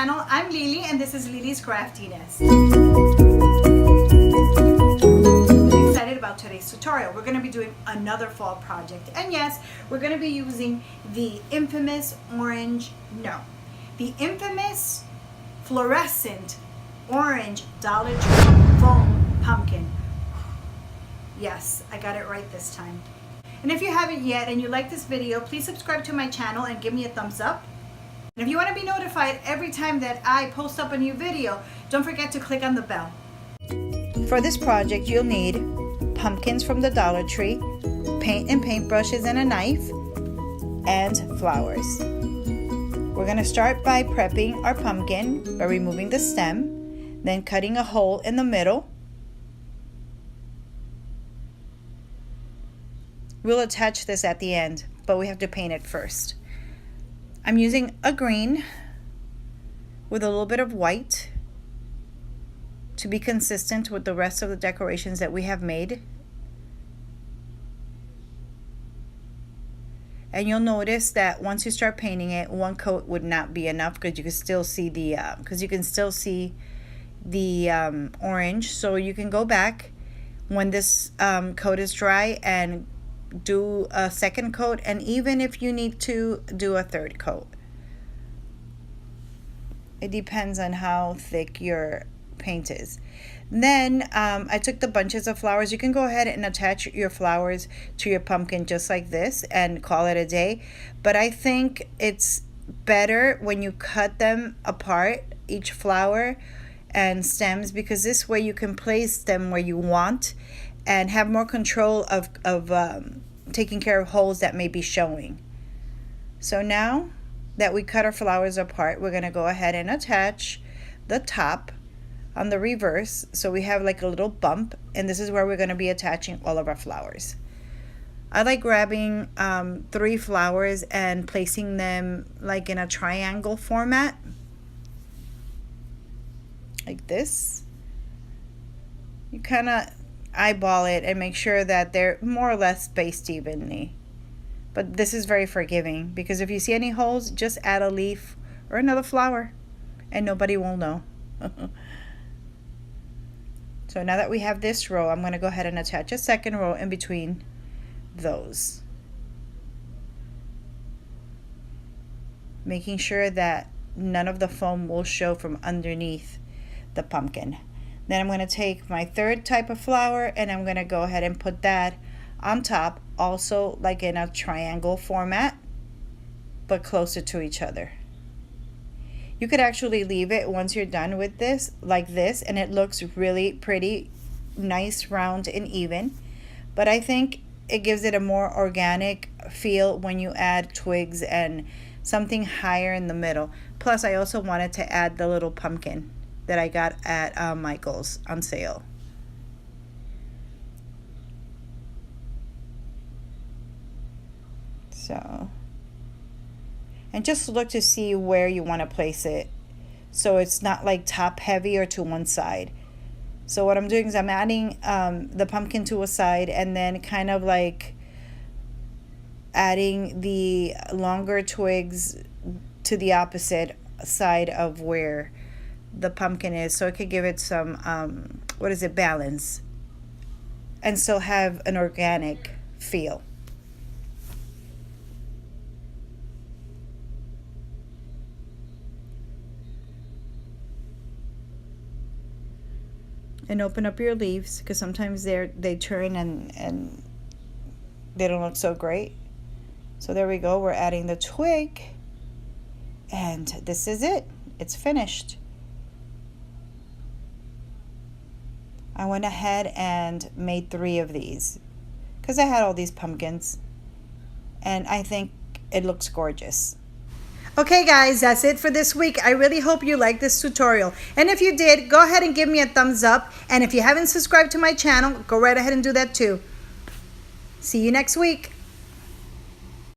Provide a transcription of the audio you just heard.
channel. I'm Lily and this is Lily's Craftiness. I'm excited about today's tutorial. We're going to be doing another fall project, and yes, we're going to be using the infamous the infamous fluorescent orange Dollar Tree foam pumpkin. Yes, I got it right this time. And if you haven't yet and you like this video, please subscribe to my channel and give me a thumbs up. And if you want to be notified every time that I post up a new video, don't forget to click on the bell. For this project, you'll need pumpkins from the Dollar Tree, paint and paintbrushes and a knife, and flowers. We're going to start by prepping our pumpkin by removing the stem, then cutting a hole in the middle. We'll attach this at the end, but we have to paint it first. I'm using a green with a little bit of white to be consistent with the rest of the decorations that we have made. And you'll notice that once you start painting it, one coat would not be enough because you can still see the orange. So you can go back when this coat is dry and do a second coat, and even if you need to do a third coat. It depends on how thick your paint is. Then I took the bunches of flowers. You can go ahead and attach your flowers to your pumpkin just like this and call it a day, but I think it's better when you cut them apart, each flower and stems, because this way you can place them where you want and have more control of taking care of holes that may be showing. So now that we cut our flowers apart, we're going to go ahead and attach the top on the reverse, so we have like a little bump, and this is where we're going to be attaching all of our flowers. I like grabbing 3 flowers and placing them like in a triangle format, like this. You kind of eyeball it and make sure that they're more or less spaced evenly. But this is very forgiving, because if you see any holes, just add a leaf or another flower and nobody will know. So now that we have this row, I'm going to go ahead and attach a second row in between those, making sure that none of the foam will show from underneath the pumpkin. Then I'm going to take my third type of flower and I'm going to go ahead and put that on top, also like in a triangle format, but closer to each other. You could actually leave it once you're done with this like this, and it looks really pretty, nice, round and even. But I think it gives it a more organic feel when you add twigs and something higher in the middle. Plus I also wanted to add the little pumpkin that I got at Michael's on sale. So, and just look to see where you want to place it, so it's not like top heavy or to one side. So what I'm doing is I'm adding the pumpkin to a side, and then kind of like adding the longer twigs to the opposite side of where the pumpkin is, so it could give it some balance and still have an organic feel. And open up your leaves, because sometimes they turn and they don't look so great. So there we go, we're adding the twig, and this is it, it's finished. I went ahead and made 3 of these because I had all these pumpkins, and I think it looks gorgeous. Okay guys, that's it for this week. I really hope you liked this tutorial, and if you did, go ahead and give me a thumbs up, and if you haven't subscribed to my channel, go right ahead and do that too. See you next week.